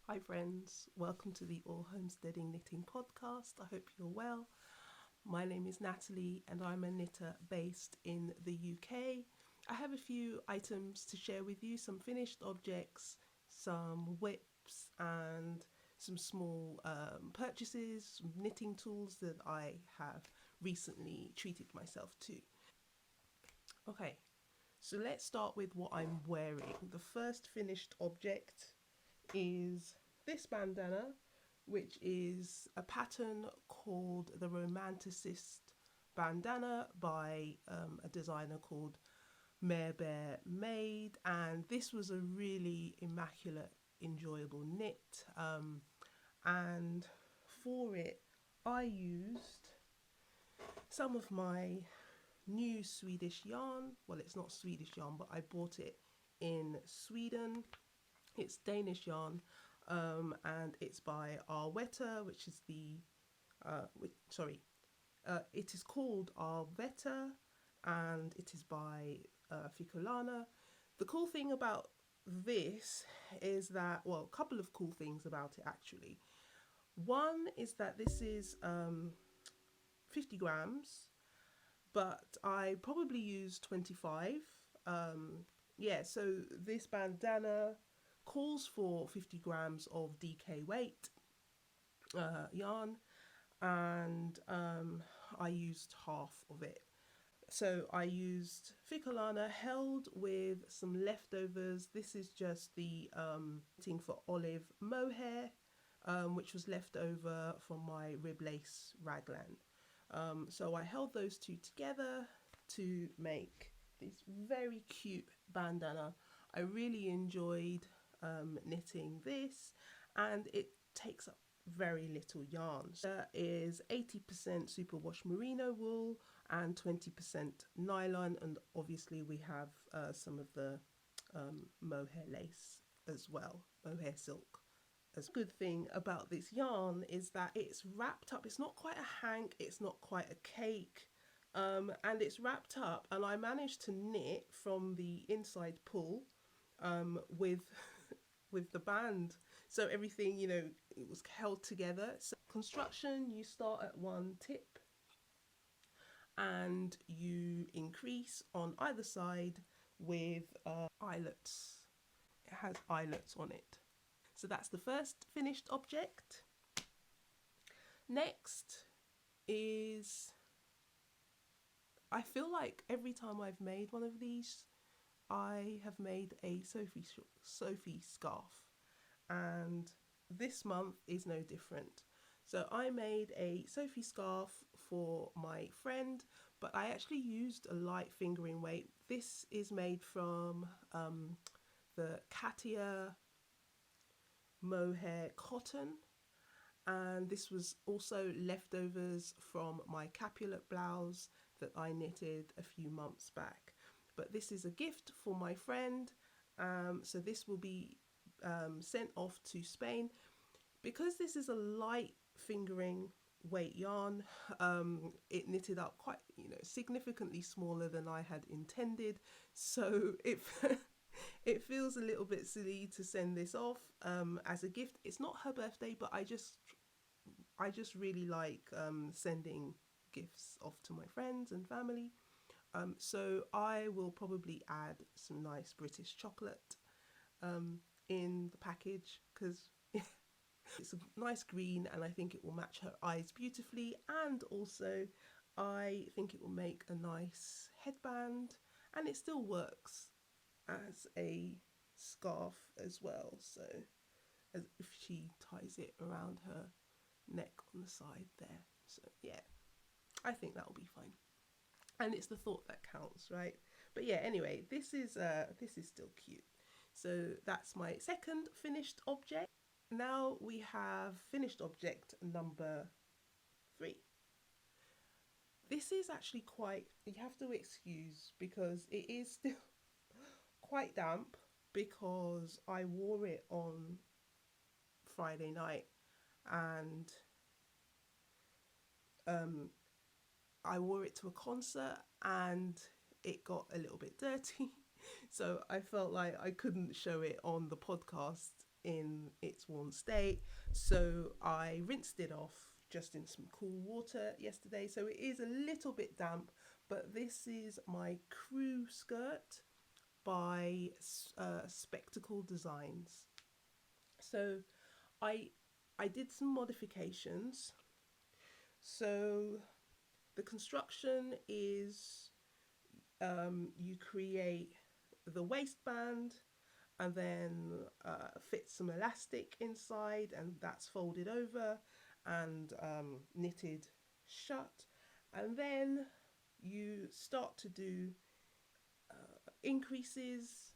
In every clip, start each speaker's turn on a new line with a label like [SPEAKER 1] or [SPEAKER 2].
[SPEAKER 1] Hi friends, welcome to the All Homesteading Knitting Podcast. I hope you're well. My name is Natalie and I'm a knitter based in the UK. I have a few items to share with you, some finished objects, some whips and some small purchases, some knitting tools that I have recently treated myself to. Okay, so let's start with what I'm wearing. The first finished object is this bandana, which is a pattern called the Romanticist Bandana by a designer called Barber Made, and this was a really immaculate, enjoyable knit. And for it, I used some of my new Swedish yarn. Well, it's not Swedish yarn, but I bought it in Sweden. It's Danish yarn, and it's by Arwetta, which is the it is called Arwetta, and it is by Ficolana. The cool thing about this is that, well, a couple of cool things about it actually. One is that this is 50 grams, but I probably used 25. Yeah, so this bandana calls for 50 grams of DK weight yarn, and I used half of it. So I used Ficolana held with some leftovers. This is just the knitting for olive mohair, which was left over from my rib lace raglan. So I held those two together to make this very cute bandana. I really enjoyed knitting this, and it takes up very little yarn. So there is 80% superwash merino wool and 20% nylon, and obviously we have some of the mohair lace as well, mohair silk. A good thing about this yarn is that it's wrapped up. It's not quite a hank, it's not quite a cake, and it's wrapped up, and I managed to knit from the inside pull with with the band, so everything, you know, it was held together. So construction, you start at one tip and you increase on either side with eyelets. It has eyelets on it. So that's the first finished object. Next is, I feel like every time I've made one of these, I have made a Sophie Scarf, and this month is no different. So I made a Sophie Scarf for my friend, but I actually used a light fingering weight. This is made from the Katia mohair cotton, and this was also leftovers from my Capulet blouse that I knitted a few months back. But this is a gift for my friend, so this will be sent off to Spain. Because this is a light fingering weight yarn, it knitted up quite, you know, significantly smaller than I had intended, so it feels a little bit silly to send this off as a gift. It's not her birthday, but I just really like sending gifts off to my friends and family. So I will probably add some nice British chocolate in the package, because it's a nice green and I think it will match her eyes beautifully, and also I think it will make a nice headband, and it still works as a scarf as well, so as if she ties it around her neck on the side there. So yeah, I think that will be fine, and it's the thought that counts, right? But yeah, anyway, this is still cute. So that's my second finished object. Now we have finished object number 3. This is actually quite, you have to excuse because it is still quite damp, because I wore it on Friday night, and I wore it to a concert and it got a little bit dirty. So I felt like I couldn't show it on the podcast in its worn state. So I rinsed it off just in some cool water yesterday. So it is a little bit damp, but this is my crew skirt by Spectacle Designs. So I I did some modifications. So the construction is you create the waistband and then fit some elastic inside, and that's folded over and knitted shut. And then you start to do increases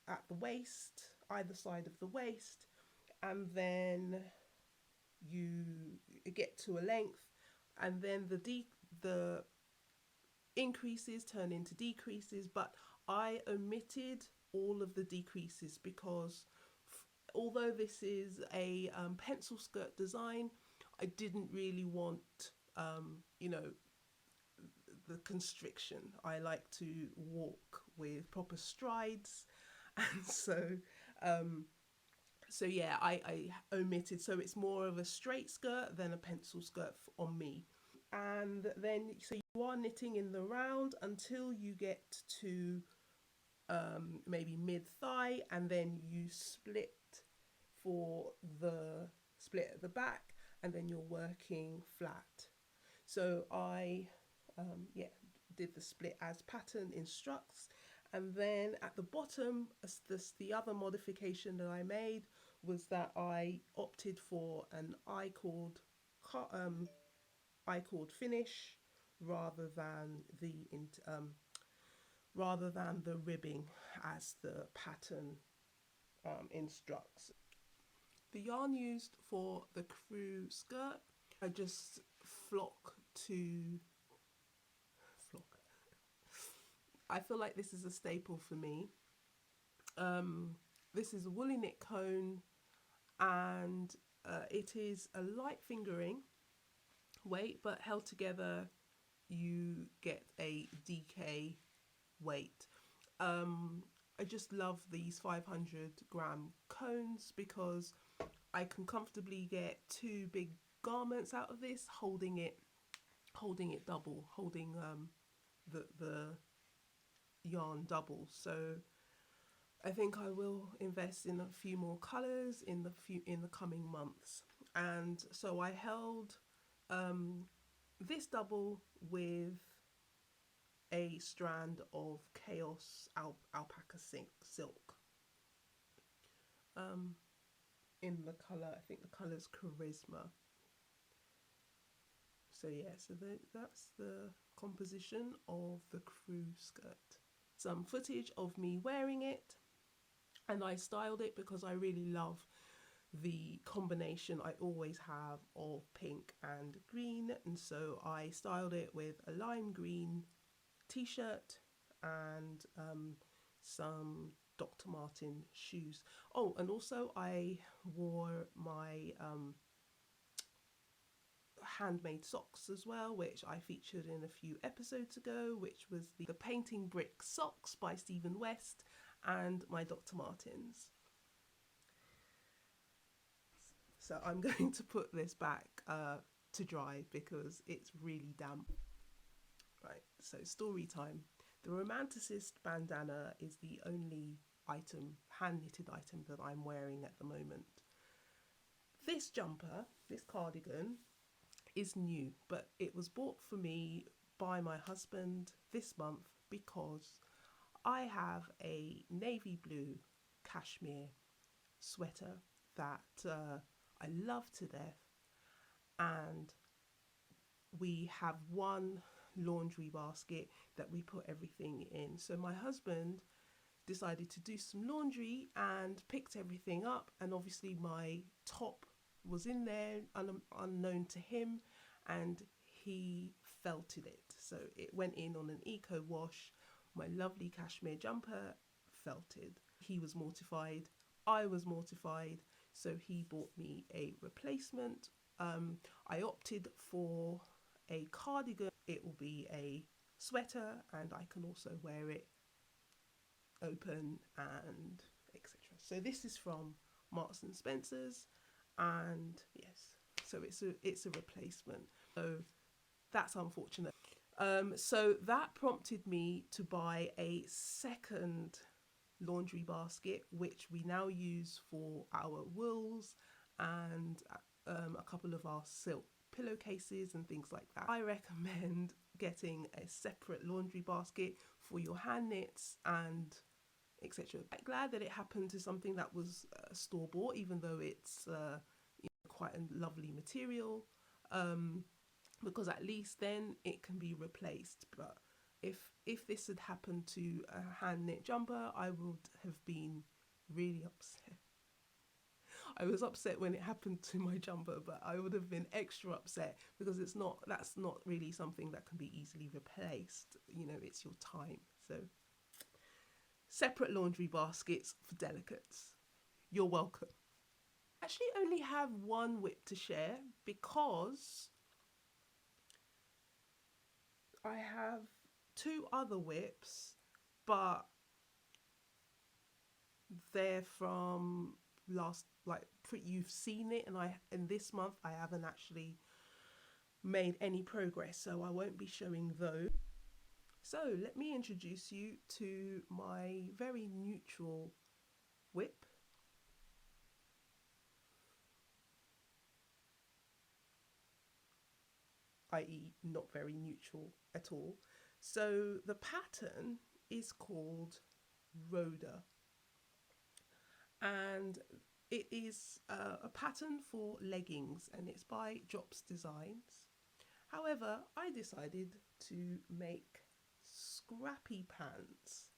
[SPEAKER 1] at the waist, either side of the waist, and then you get to a length, and then the increases turn into decreases. But I omitted all of the decreases because although this is a pencil skirt design, I didn't really want you know, the constriction. I like to walk with proper strides, and um, so yeah, I omitted. So it's more of a straight skirt than a pencil skirt on me. And then so you are knitting in the round until you get to maybe mid thigh, and then you split for the split at the back, and then you're working flat. So I yeah, did the split as pattern instructs. And then at the bottom, the other modification that I made was that I opted for an I cord finish rather than the ribbing as the pattern instructs. The yarn used for the crew skirt, I just flock to flock. I feel like this is a staple for me. This is a woolly knit cone, and it is a light fingering weight, but held together you get a DK weight. I just love these 500-gram cones because I can comfortably get two big garments out of this, holding it double, holding the yarn double. So I think I will invest in a few more colours in the coming months. And so I held this double with a strand of Chaos alpaca silk in the colour, I think the colour's Charisma. So yeah, so that's the composition of the crew skirt. Some footage of me wearing it, and I styled it because I really love the combination I always have of pink and green, and so I styled it with a lime green t-shirt and some Dr. Martin shoes. Oh, and also I wore my handmade socks as well, which I featured in a few episodes ago, which was the Painting Brick socks by Stephen West, and my Dr. Martens. So I'm going to put this back to dry because it's really damp. Right, so story time. The Romanticist bandana is the only hand knitted item that I'm wearing at the moment. This jumper, this cardigan, is new, but it was bought for me by my husband this month because I have a navy blue cashmere sweater that I love to death, and we have one laundry basket that we put everything in. So my husband decided to do some laundry and picked everything up, and obviously my top was in there unknown to him, and he felted it. So it went in on an eco wash. My lovely cashmere jumper felted. He was mortified, I was mortified, so he bought me a replacement. I opted for a cardigan. It will be a sweater, and I can also wear it open and etc. So this is from Marks and Spencer's, and yes, so it's a replacement. So that's unfortunate. So that prompted me to buy a second laundry basket, which we now use for our wools and a couple of our silk pillowcases and things like that. I recommend getting a separate laundry basket for your hand knits and etc. I'm glad that it happened to something that was store-bought, even though it's quite a lovely material, because at least then it can be replaced. But if this had happened to a hand knit jumper, I would have been really upset. I was upset when it happened to my jumper, but I would have been extra upset because that's not really something that can be easily replaced. You know, it's your time. So separate laundry baskets for delicates. You're welcome. I actually only have one whip to share because I have two other whips, but they're from you've seen it, and in this month I haven't actually made any progress, so I won't be showing those. So let me introduce you to my very neutral whip. I.e. not very neutral at all. So the pattern is called Rhoda, and it is a pattern for leggings, and it's by Drops Designs. However, I decided to make scrappy pants,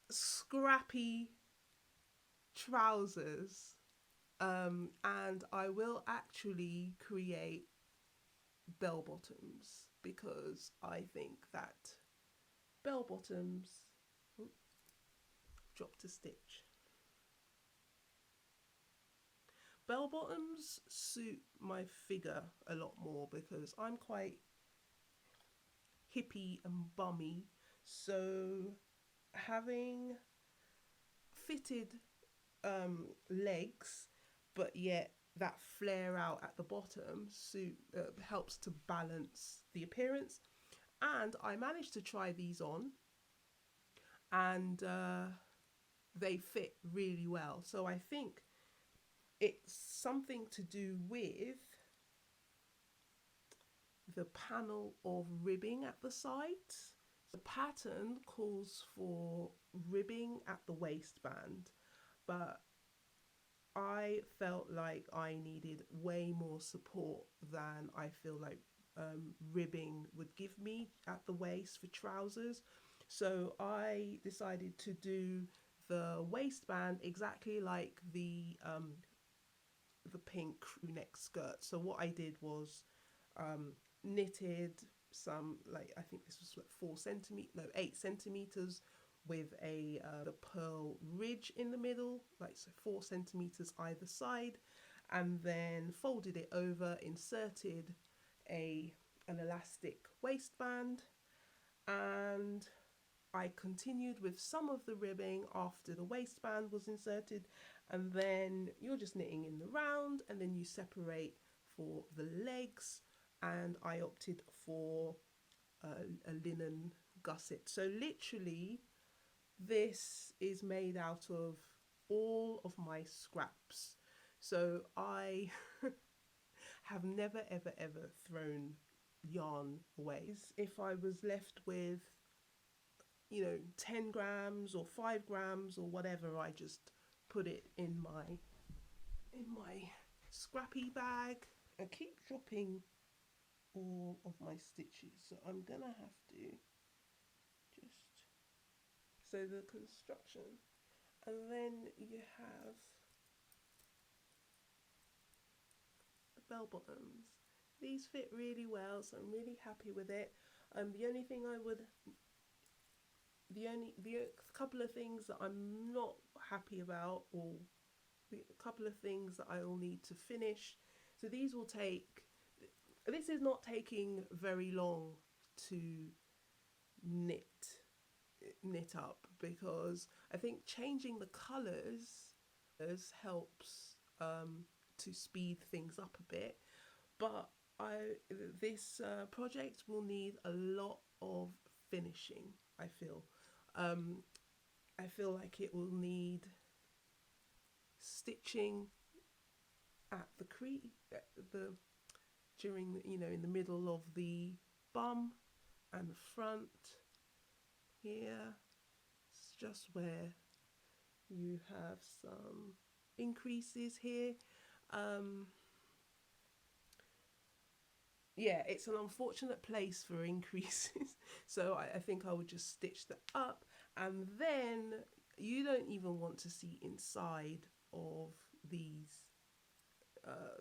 [SPEAKER 1] scrappy trousers, and I will actually create bell bottoms because I think that bell bottoms dropped a stitch. Bell bottoms suit my figure a lot more because I'm quite hippie and bummy, so having fitted legs but yet that flare out at the bottom helps to balance the appearance. And I managed to try these on, and they fit really well. So I think it's something to do with the panel of ribbing at the sides. The pattern calls for ribbing at the waistband, but I felt like I needed way more support than I feel like ribbing would give me at the waist for trousers. So I decided to do the waistband exactly like the pink crew neck skirt. So what I did was knitted some, like, I think this was like 8 centimeters with the pearl ridge in the middle, like so 4 centimeters either side, and then folded it over, inserted an elastic waistband, and I continued with some of the ribbing after the waistband was inserted, and then you're just knitting in the round, and then you separate for the legs, and I opted for a linen gusset. So literally this is made out of all of my scraps. So I have never ever thrown yarn away. If I was left with 10 grams or 5 grams or whatever, I just put it in my scrappy bag. I keep dropping all of my stitches, so I'm gonna have to just, so the construction, and then you have the bell bottoms. These fit really well, so I'm really happy with it. The couple of things that I'm not happy about, or a couple of things that I'll need to finish. So this is not taking very long to knit up, because I think changing the colours helps to speed things up a bit. But I this project will need a lot of finishing. I feel. Um, I feel like it will need stitching at the the during in the middle of the bum and the front here. It's just where you have some increases here. Um, yeah, it's an unfortunate place for increases. So I think I would just stitch that up, and then you don't even want to see inside of these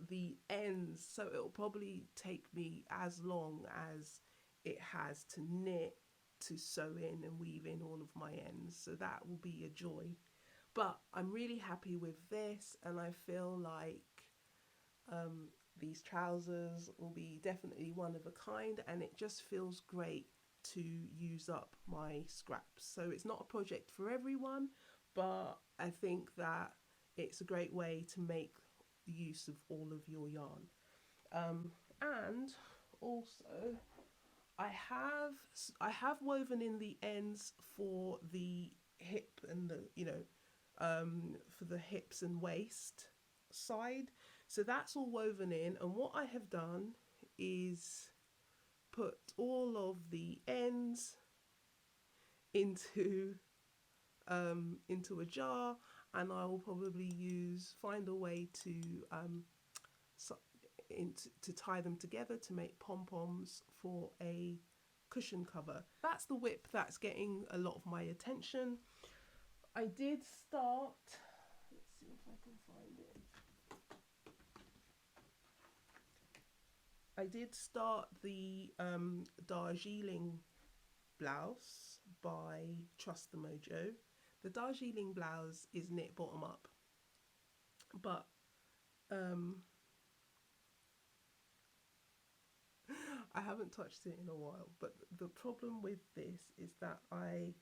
[SPEAKER 1] the ends, so it'll probably take me as long as it has to knit, to sew in and weave in all of my ends, so that will be a joy. But I'm really happy with this, and I feel like um, these trousers will be definitely one of a kind, and it just feels great to use up my scraps. So it's not a project for everyone, but I think that it's a great way to make use of all of your yarn. And also, I have woven in the ends for the hip and the for the hips and waist side. So that's all woven in, and what I have done is put all of the ends into into a jar, and I will probably find a way to so, to tie them together to make pom poms for a cushion cover. That's the whip that's getting a lot of my attention. I did start. Let's see if I can find it. I did start the Darjeeling blouse by Trust the Mojo. The Darjeeling blouse is knit bottom up, but I haven't touched it in a while. But the problem with this is that I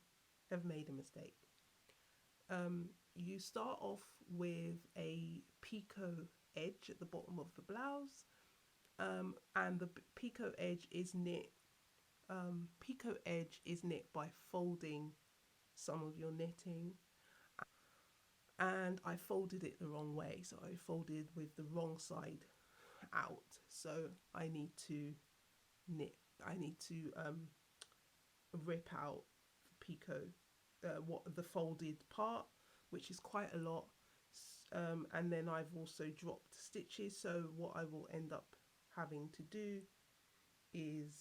[SPEAKER 1] have made a mistake. You start off with a picot edge at the bottom of the blouse, and the picot edge is knit. Picot edge is knit by folding some of your knitting, and I folded it the wrong way, so I folded with the wrong side out. So I need to rip out the picot, what the folded part, which is quite a lot, and then I've also dropped stitches. So what I will end up having to do is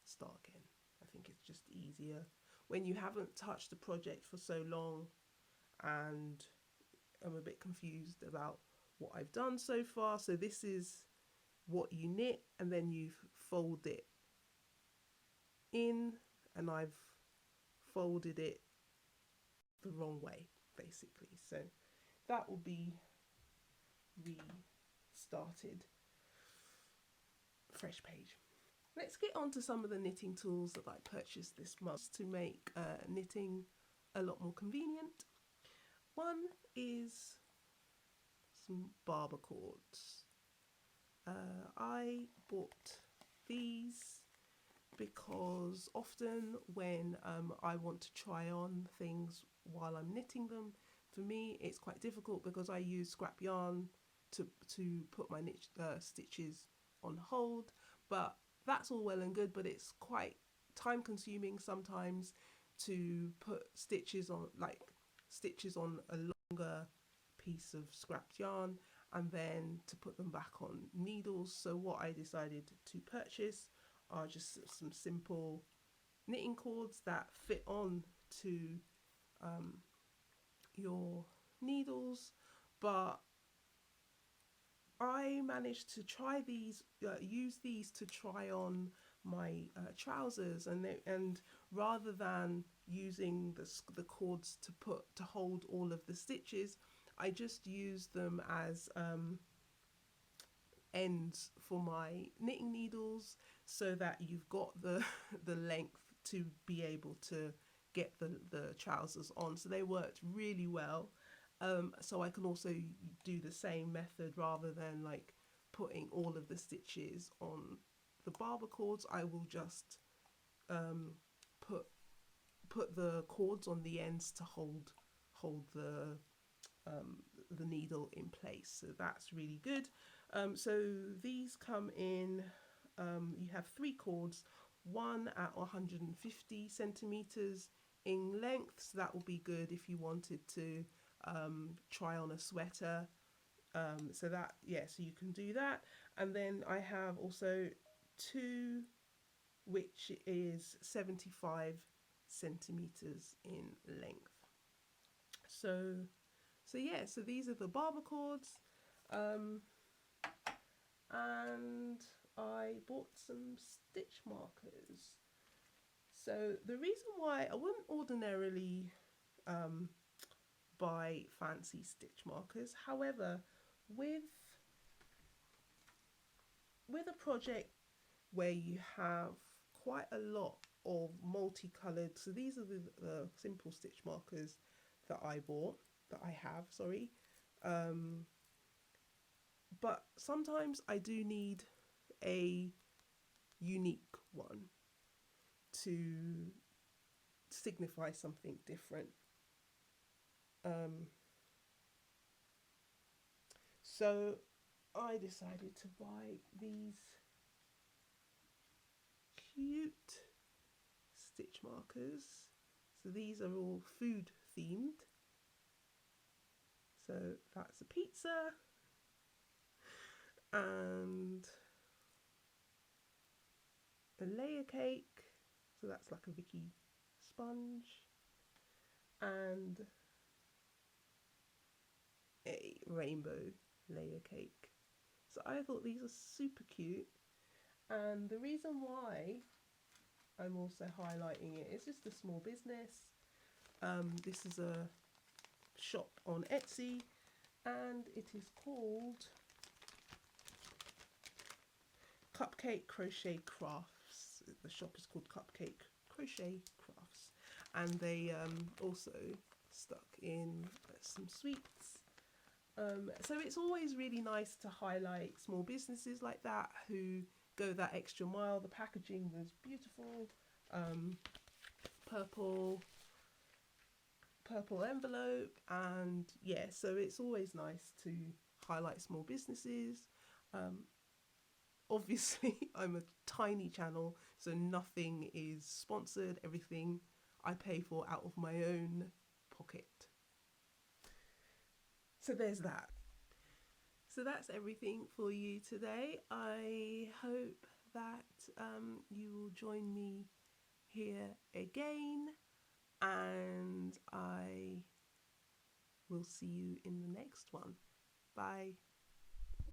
[SPEAKER 1] start again. I think it's just easier when you haven't touched the project for so long, and I'm a bit confused about what I've done so far. So this is what you knit, and then you fold it in, and I've folded it the wrong way basically. So that will be restarted, fresh page. Let's get on to some of the knitting tools that I purchased this month to make knitting a lot more convenient. One is some Barber cords. I bought these because often when I want to try on things while I'm knitting them, for me it's quite difficult because I use scrap yarn to put my stitches on hold. But that's all well and good, but it's quite time consuming sometimes to put stitches on a longer piece of scrapped yarn and then to put them back on needles. So what I decided to purchase are just some simple knitting cords that fit on to your needles. But I managed to try these, use these to try on my trousers, and rather than using the cords to hold all of the stitches, I just used them as ends for my knitting needles, so that you've got the the length to be able to get the trousers on. So they worked really well. So I can also do the same method rather than like putting all of the stitches on the Barber cords. I will just put the cords on the ends to hold the needle in place. So that's really good. So these come in, you have 3 cords, one at 150 centimeters in length. So that will be good if you wanted to try on a sweater. So that, yeah, so you can do that. And then I have also 2 which is 75 centimeters in length. So yeah, so these are the Barber cords, and I bought some stitch markers. So the reason why I wouldn't ordinarily buy fancy stitch markers, however, with a project where you have quite a lot of multicolored, so these are the simple stitch markers that I have, sorry. But sometimes I do need a unique one to signify something different. So I decided to buy these cute stitch markers. So these are all food themed. So that's a pizza and a layer cake. So that's like a Vicky sponge and a rainbow layer cake. So I thought these are super cute, and the reason why I'm also highlighting it is just a small business. This is a shop on Etsy and it is called Cupcake Crochet Crafts. The shop is called Cupcake Crochet Crafts, and they also stuck in some sweets. So it's always really nice to highlight small businesses like that who go that extra mile. The packaging was beautiful, purple envelope, and yeah, so it's always nice to highlight small businesses. Obviously I'm a tiny channel, so nothing is sponsored. Everything I pay for out of my own pocket. So there's that. So that's everything for you today. I hope that you will join me here again, and I will see you in the next one. Bye.